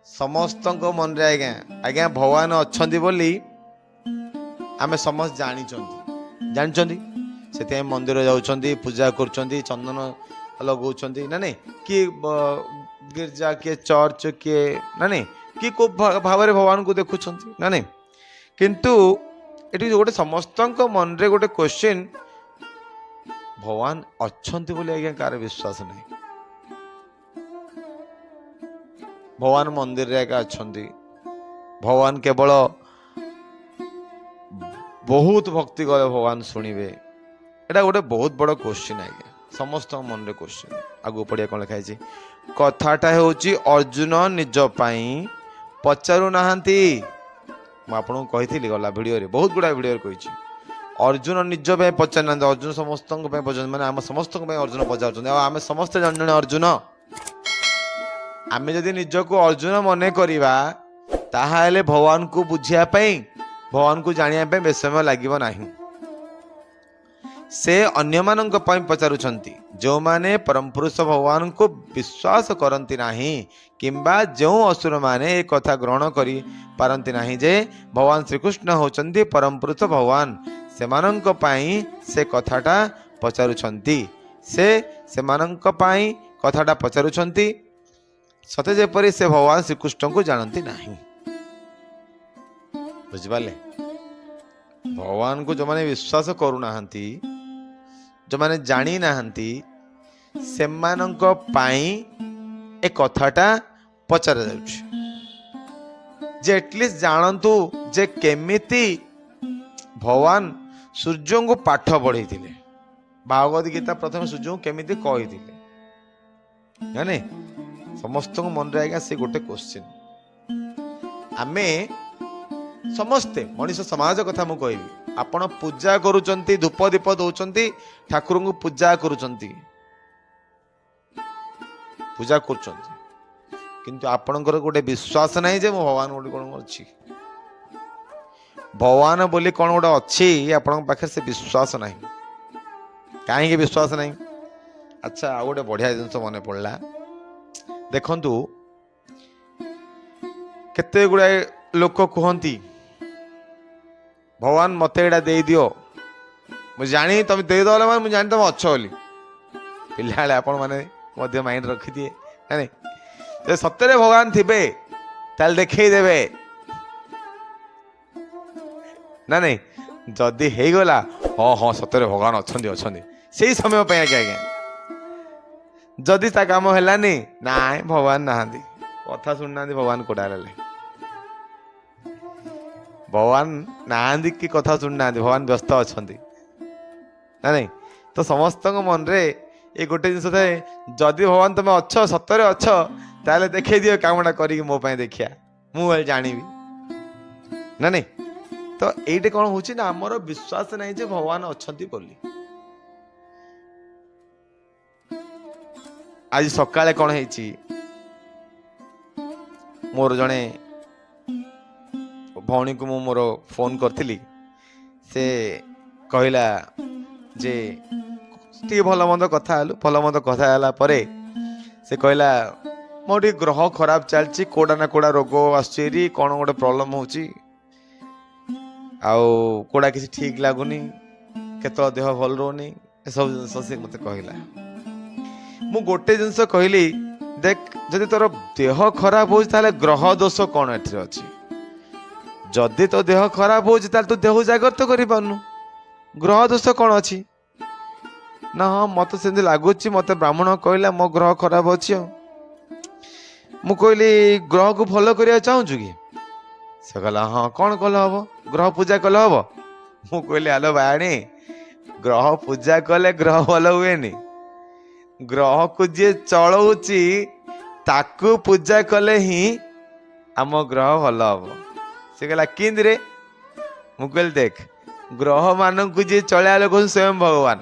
समस्त मन रे आज्ञा आज्ञा भगवान अच्छा बोली आमे समस्त जानी से मंदिर जाऊँच पूजा कर चंदन लगाउछंती ना नहीं कि गिरजा किए चर्च किए ना नहीं कि को भाव में भगवान को देखुं ना नहीं किंतु ये गोटे समस्त मन रे गोटे क्वेश्चन भगवान अच्छंती बोली आज्ञा कार विश्वास नहीं भगवान मंदिर रे एका अच्छंती भगवान केवल बहुत भक्ति गले भगवान शुणवे एटा गोटे बहुत बड़ क्वेश्चन आज्ञा समस्त मन रे क्वेश्चन आगु पढ़िया कौन लिखाई कथाटा होची अर्जुन निज पाई पचारू नाहांती मुझे कही गला भिडियो रे बहुत गुड़ा भिडियो कही अर्जुन निज पे पचार ना अर्जुन समस्त पचार माने आम समस्त अर्जुन पचार आम समस्त जन जन अर्जुन आम जदि निजको अर्जुन मन करिबा ताहाले भगवान को बुझिया भगवान को जानिया पे समय लागिबो नाही से अन्य मानक पई पचारुछंती जो माने परम पुरुष भगवान को विश्वास करंती नाही किंबा जो असुर माने एक कथा ग्रहण करी पारंती नाही जे भगवान श्री कृष्ण होचंती परम पुरुष भगवान से मानक पई से कथाटा पचारुछंती से मानक पई कथाटा पचारुछंती सते जेपरि से भगवान श्री कृष्ण को जानती नाही बुझिपाले भगवान को जो माने विश्वास करू नाहंती जो माने जानी नाहंती से मानक पाई ए कथाटा पचार जाउछि जे एटलिस्ट जानतु जे केमिति भगवान सूर्य को पाठ पढ़े भागवत गीता प्रथम सूर्य को केमिति कही जाने समस्त मन रे आज्ञा से गोटे क्वेश्चन आमे समस्ते मनीष समाज कथा मु कहबी आपण पूजा करूचंती धूप दीप दौचंती ठाकुर को पूजा करूचंती पूजा करूचंती किंतु आपणकर गोटे विश्वास नहीं जे मो भगवान गोटे कौन अच्छी भगवान बोली कौन गोटे अच्छी आपण पाखे से विश्वास नहीं कहीं विश्वास नहीं अच्छा आ गोटे बढ़िया जिन मन पड़ा देखंतु केते गुड़ाए लोक कहती भगवान मत एटा दे दियो मुझे जानी तुम देदेल मैं मुझे जानी तुम अच्छ बोली पिला आपण मैंने माइंड रखी दिए नहीं सत्य भगवान थे ताल देखई देवे ना नहीं जदि हो गला हाँ हाँ सत्य भगवान अच्छा अच्छा से समय पे आज्ञा आज्ञा जदि ता काम है ना भगवान नहांती कथा शुणुना भगवान कोड़ा भगवान नहांती कि कथा शुणुना भगवान व्यस्त अच्छा ना नहीं तो समस्त मन रे ये गोटे जिन थाए जदि भगवान तुम अच्छ सतरे अच्छ ताले देखे दियो कामटा करी मो पाए देखिया मुझे जानिबी ना नहीं तो ये कौन हो आमर विश्वास नहीं जे भगवान अच्छा बोली आज सकाळे कौन है मोर जड़े भौणी को मु मोर फोन करी से कहला जे टी भल मंद कथा भल मंद कथा है परे से कहला मोर ग्रह खराब चलती कोड़ा ना कोड़ा रोग आसुरी कौन गोटे प्रॉब्लम होची आउ कोड़ा किसी ठीक लगुनि केत देह भल रोनी सब जिन से मत कहला मु गोटे जिनस कहली देख जदि तोर देह खराब हो ग्रह दोष कौन एथरे अछि जदि तो देह खराब हो तू देह जागृत कर पारनु ग्रह दोष कौन अच्छी ना हाँ मत से लगुच मत ब्राह्मण कहला मो ग्रह खराब अच्छी मु कहली ग्रह को भल करने चाहूँ कि से कहला हाँ कौन कल हम ग्रह पूजा कल हम मु कहली आलो बाणी ग्रह पूजा कले ग्रह भल हुए ग्रह को जी चलाऊँची ताकू पूजा कले ही आम ग्रह भल हम से कहला किंद रे मु कहली देख ग्रह मान को जी चलया लोक स्वयं भगवान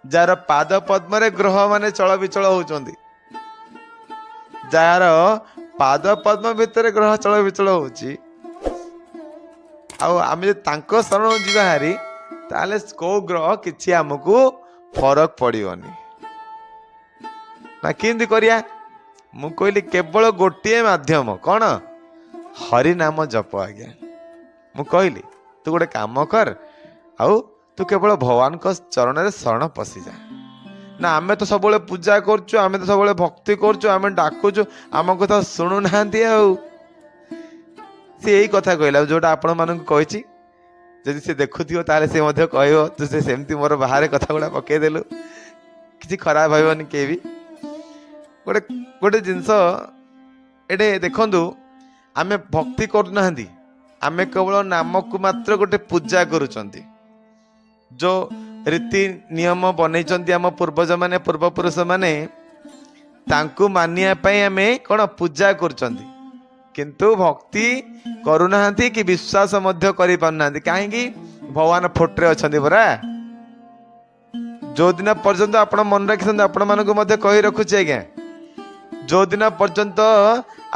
जार पाद पद्म रे ग्रह माने चल विचल होउचंदी जार पाद पद्म भितर ग्रह चल विचल होउची आम तांको शरण जीवा हारी ताले को ग्रह किछि हमको फरक पड़ियोनी ना किंदी करिया ମୁଁ କହିଲି କେବଳ ଗୋଟିଏ ମାଧ୍ୟମ କ'ଣ? ହରି ନାମ ଜପ ଆଜ୍ଞା। ମୁଁ କହିଲି ତୁ ଗୋଟେ କାମ କର, ଆଉ ତୁ କେବଳ ଭଗବାନଙ୍କ ଚରଣରେ ଶରଣ ପଶିଯା। ନା ଆମେ ତ ସବୁବେଳେ ପୂଜା କରୁଛୁ, ଆମେ ତ ସବୁବେଳେ ଭକ୍ତି କରୁଛୁ, ଆମେ ଡାକୁଛୁ, ଆମ କଥା ଶୁଣୁନାହାନ୍ତି। ଆଉ ସେ ଏଇ କଥା କହିଲା ଯୋଉଟା ଆପଣ ମାନଙ୍କୁ କହିଛି। ଯଦି ସେ ଦେଖୁଥିବ ତାହେଲେ ସେ ମଧ୍ୟ କହିବ ତୁ ସେ ସେମିତି ମୋର ବାହାରେ କଥା ଗୁଡ଼ା ପକେଇଦେଲୁ, କିଛି ଖରାପ ଭାବିବନି କେହି ବି। ଗୋଟେ ଜିନିଷ ଏଠି ଦେଖନ୍ତୁ, ଆମେ ଭକ୍ତି କରୁନାହାନ୍ତି, ଆମେ କେବଳ ନାମକୁ ମାତ୍ର ଗୋଟେ ପୂଜା କରୁଛନ୍ତି। ଯୋଉ ରୀତି ନିୟମ ବନେଇଛନ୍ତି ଆମ ପୂର୍ବଜ ମାନେ, ପୂର୍ବପୁରୁଷ ମାନେ, ତାଙ୍କୁ ମାନିବା ପାଇଁ ଆମେ କ'ଣ ପୂଜା କରୁଛନ୍ତି, କିନ୍ତୁ ଭକ୍ତି କରୁନାହାନ୍ତି କି ବିଶ୍ୱାସ ମଧ୍ୟ କରିପାରୁନାହାନ୍ତି। କାହିଁକି? ଭଗବାନ ଫୋଟରେ ଅଛନ୍ତି ପରା। ଯୋଉଦିନ ପର୍ଯ୍ୟନ୍ତ ଆପଣ ମନେ ରଖିଛନ୍ତି, ଆପଣ ମାନଙ୍କୁ ମଧ୍ୟ କହି ରଖୁଛି ଆଜ୍ଞା, ଯୋଉଦିନ ପର୍ଯ୍ୟନ୍ତ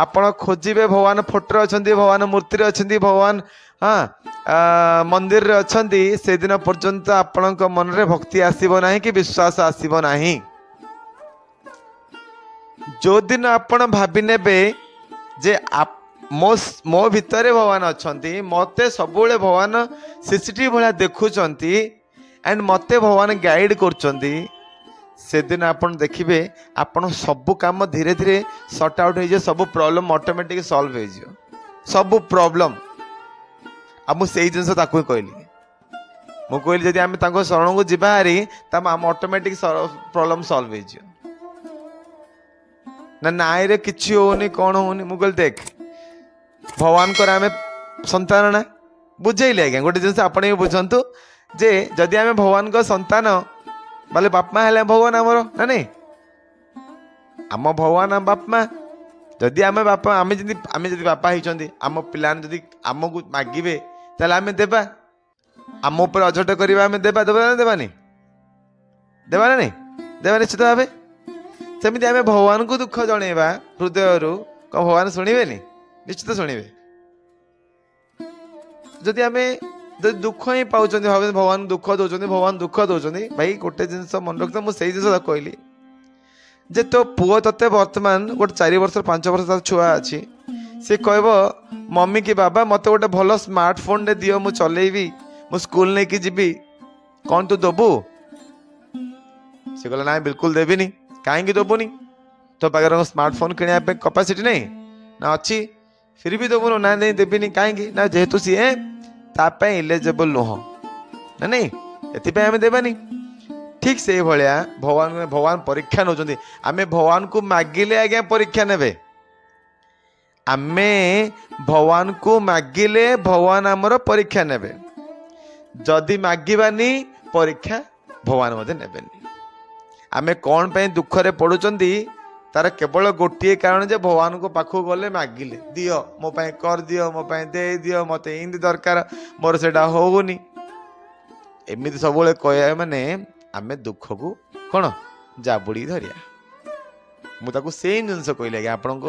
ଆପଣ ଖୋଜିବେ ଭଗବାନ ଫୋଟରେ ଅଛନ୍ତି, ଭଗବାନ ମୂର୍ତ୍ତିରେ ଅଛନ୍ତି, ଭଗବାନ ମନ୍ଦିରରେ ଅଛନ୍ତି, ସେଦିନ ପର୍ଯ୍ୟନ୍ତ ଆପଣଙ୍କ ମନରେ ଭକ୍ତି ଆସିବ ନାହିଁ କି ବିଶ୍ୱାସ ଆସିବ ନାହିଁ। ଯୋଉଦିନ ଆପଣ ଭାବି ନେବେ ଯେ ମୋ ଭିତରେ ଭଗବାନ ଅଛନ୍ତି, ମତେ ସବୁବେଳେ ଭଗବାନ ସିସିଟିଭି ଭଳିଆ ଦେଖୁଛନ୍ତି, ଆଣ୍ଡ ମତେ ଭଗବାନ ଗାଇଡ କରୁଛନ୍ତି, ସେଦିନ ଆପଣ ଦେଖିବେ ଆପଣ ସବୁ କାମ ଧୀରେ ଧୀରେ ସର୍ଟ ଆଉଟ୍ ହେଇଯିବ, ସବୁ ପ୍ରୋବ୍ଲେମ ଅଟୋମେଟିକ ସଲ୍ଭ ହେଇଯିବ, ସବୁ ପ୍ରୋବ୍ଲେମ। ଆଉ ମୁଁ ସେଇ ଜିନିଷ ତାକୁ ହିଁ କହିଲି। ମୁଁ କହିଲି ଯଦି ଆମେ ତାଙ୍କ ଶରଣକୁ ଯିବା ହାରି, ତାହେଲେ ଆମ ଅଟୋମେଟିକ ପ୍ରୋବ୍ଲେମ ସଲ୍ଭ ହେଇଯିବ। ନା ନାଇଁରେ କିଛି ହଉନି, କ'ଣ ହଉନି? ମୁଁ କହିଲି ଦେଖ, ଭଗବାନଙ୍କର ଆମେ ସନ୍ତାନ ନା। ବୁଝେଇଲି ଆଜ୍ଞା ଗୋଟେ ଜିନିଷ, ଆପଣ ବି ବୁଝନ୍ତୁ ଯେ ଯଦି ଆମେ ଭଗବାନଙ୍କ ସନ୍ତାନ, ବୋଲେ ବାପା ହେଲେ ଭଗବାନ ଆମର ନା ନାଇଁ? ଆମ ଭଗବାନ ଆମ ବାପା। ଯଦି ଆମେ ଯଦି ବାପା ହେଇଛନ୍ତି, ଆମ ପିଲାମାନେ ଯଦି ଆମକୁ ମାଗିବେ ତାହେଲେ ଆମେ ଦେବା। ଆମ ଉପରେ ଅଝଟ କରିବା, ଆମେ ଦେବା ନା ଦେବାନି? ଦେବା ନା ନାଇଁ? ଦେବା ନିଶ୍ଚିତ ଭାବେ। ସେମିତି ଆମେ ଭଗବାନଙ୍କୁ ଦୁଃଖ ଜଣେଇବା ହୃଦୟରୁ, କ'ଣ ଭଗବାନ ଶୁଣିବେନି? ନିଶ୍ଚିତ ଶୁଣିବେ। ଯଦି ଦୁଃଖ ହିଁ ପାଉଛନ୍ତି, ଭଗବାନ ଦୁଃଖ ଦଉଛନ୍ତି, ଭାଇ ଗୋଟେ ଜିନିଷ ମନେ ରଖିଥା, ମୁଁ ସେଇ ଜିନିଷ କହିଲି ଯେ ତୋ ପୁଅ ତତେ ବର୍ତ୍ତମାନ ଗୋଟେ 4 ବର୍ଷ 5 ବର୍ଷ ତାର ଛୁଆ ଅଛି, ସେ କହିବ ମମି କି ବାବା ମତେ ଗୋଟେ ଭଲ ସ୍ମାର୍ଟଫୋନ ଟେ ଦିଅ, ମୁଁ ଚଲେଇବି, ମୁଁ ସ୍କୁଲ ନେଇକି ଯିବି, କ'ଣ ତୁ ଦବୁ? ସେ କହିଲା ନାଇଁ ବିଲକୁଲ ଦେବିନି। କାହିଁକି ଦବୁନି? ତୋ ପାଖରେ ସ୍ମାର୍ଟଫୋନ କିଣିବା ପାଇଁ କାପାସିଟି ନାହିଁ ନା? ଅଛି, ଫିର ବି ଦବୁନି? ନା ନାଇଁ ଦେବିନି। କାହିଁକି? ନା ଯେହେତୁ ସିଏ ତା ପାଇଁ ଇଲିଜିବଲ ନୁହଁ, ନା ନାଇଁ, ଏଥିପାଇଁ ଆମେ ଦେବାନି। ଠିକ ସେଇଭଳିଆ ଭଗବାନ ପରୀକ୍ଷା ନେଉଛନ୍ତି। ଆମେ ଭଗବାନଙ୍କୁ ମାଗିଲେ ଆଜ୍ଞା ପରୀକ୍ଷା ନେବେ। ଆମେ ଭଗବାନଙ୍କୁ ମାଗିଲେ ଭଗବାନ ଆମର ପରୀକ୍ଷା ନେବେ। ଯଦି ମାଗିବାନି, ପରୀକ୍ଷା ଭଗବାନ ମଧ୍ୟ ନେବେନି। ଆମେ କ'ଣ ପାଇଁ ଦୁଃଖରେ ପଡୁଛନ୍ତି, ତାର କେବଳ ଗୋଟିଏ କାରଣ ଯେ ଭଗବାନଙ୍କ ପାଖକୁ ଗଲେ ମାଗିଲେ ଦିଅ, ମୋ ପାଇଁ କରିଦିଅ, ମୋ ପାଇଁ ଦେଇଦିଅ, ମତେ ଏମିତି ଦରକାର, ମୋର ସେଇଟା ହଉନି, ଏମିତି ସବୁବେଳେ କହିବା ମାନେ ଆମେ ଦୁଃଖକୁ କ'ଣ ଜାବୁଡ଼ି ଧରିବା। ମୁଁ ତାକୁ ସେଇ ଜିନିଷ କହିଲି ଆଜ୍ଞା, ଆପଣଙ୍କ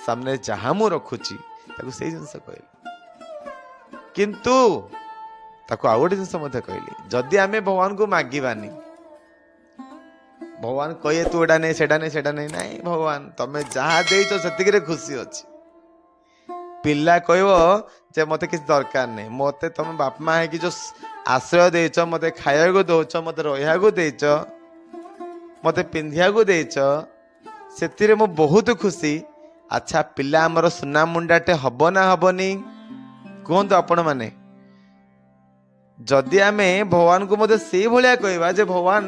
ସାମ୍ନାରେ ଯାହା ମୁଁ ରଖୁଛି ତାକୁ ସେଇ ଜିନିଷ କହିଲି। କିନ୍ତୁ ତାକୁ ଆଉ ଗୋଟେ ଜିନିଷ ମଧ୍ୟ କହିଲି, ଯଦି ଆମେ ଭଗବାନଙ୍କୁ ମାଗିବାନି, ଭଗବାନ କହିବେ ତୁ ଏଟା ନେଇ ସେଟା ନେଇ ସେଟା ନେଇ, ନାଇଁ ଭଗବାନ ତମେ ଯାହା ଦେଇଛ ସେତିକିରେ ଖୁସି ଅଛି। ପିଲା କହିବ ଯେ ମତେ କିଛି ଦରକାର ନାହିଁ, ମତେ ତମେ ବାପା ମା ହେଇକି ଯୋଉ ଆଶ୍ରୟ ଦେଇଛ, ମତେ ଖାଇବାକୁ ଦଉଛ, ମତେ ରହିବାକୁ ଦେଇଛ, ମତେ ପିନ୍ଧିବାକୁ ଦେଇଛ, ସେଥିରେ ମୁଁ ବହୁତ ଖୁସି। ଆଚ୍ଛା ପିଲା ଆମର ସୁନା ମୁଣ୍ଡାଟେ ହବ ନା ହବନି? କୁହନ୍ତୁ ଆପଣ ମାନେ। ଯଦି ଆମେ ଭଗବାନଙ୍କୁ ମଧ୍ୟ ସେଇଭଳିଆ କହିବା ଯେ ଭଗବାନ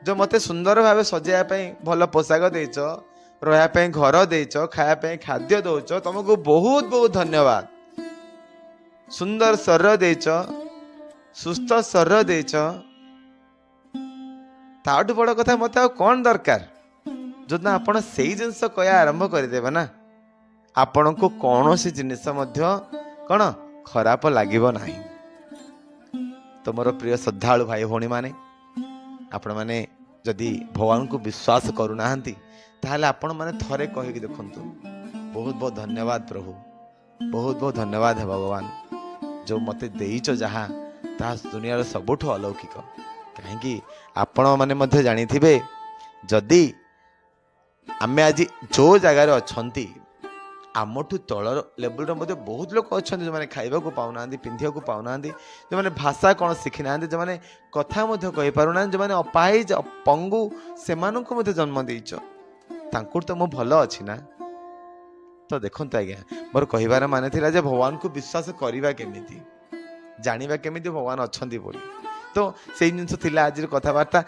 ଯୋଉ ମତେ ସୁନ୍ଦର ଭାବେ ସଜେଇବା ପାଇଁ ଭଲ ପୋଷାକ ଦେଇଛ, ରହିବା ପାଇଁ ଘର ଦେଇଛ, ଖାଇବା ପାଇଁ ଖାଦ୍ୟ ଦଉଛ, ତମକୁ ବହୁତ ବହୁତ ଧନ୍ୟବାଦ। ସୁନ୍ଦର ଶରୀର ଦେଇଛ, ସୁସ୍ଥ ଶରୀର ଦେଇଛ, ତାଠୁ ବଡ କଥା ମତେ ଆଉ କ'ଣ ଦରକାର? ଯଦି ଆପଣ ସେଇ ଜିନିଷ କହିବା ଆରମ୍ଭ କରିଦେବେ ନା, ଆପଣଙ୍କୁ କୌଣସି ଜିନିଷ ମଧ୍ୟ କ'ଣ ଖରାପ ଲାଗିବ ନାହିଁ। ତ ମୋର ପ୍ରିୟ ଶ୍ରଦ୍ଧାଳୁ ଭାଇ ଭଉଣୀ ମାନେ, ଆପଣମାନେ ଯଦି ଭଗବାନଙ୍କୁ ବିଶ୍ୱାସ କରୁନାହାନ୍ତି, ତାହେଲେ ଆପଣମାନେ ଥରେ କହିକି ଦେଖନ୍ତୁ, ବହୁତ ବହୁତ ଧନ୍ୟବାଦ ପ୍ରଭୁ, ବହୁତ ବହୁତ ଧନ୍ୟବାଦ ହେ ଭଗବାନ, ଯୋଉ ମତେ ଦେଇଛ ଯାହା, ତାହା ଦୁନିଆର ସବୁଠୁ ଅଲୌକିକ। କାହିଁକି ଆପଣମାନେ ମଧ୍ୟ ଜାଣିଥିବେ, ଯଦି आमे आज जो जगार अच्छी आमठू तल लेवल मध्य बहुत लोग अच्छा जो मैंने खाइबा को पाऊना पिंधिया को पाऊना जो मैंने भाषा कौन शिखी ना जो मैंने कथा कही पारुना जो मैंने अपाहिज पंगु से जन्म देच तो मु भल अच्छी ना। तो देखो आज्ञा मोर कहबार माने थिला जे भगवान को विश्वास करवा केमिति जानिबा केमिति भगवान अच्छा बोली। तो से जिनस थिला आज कथबार्ता।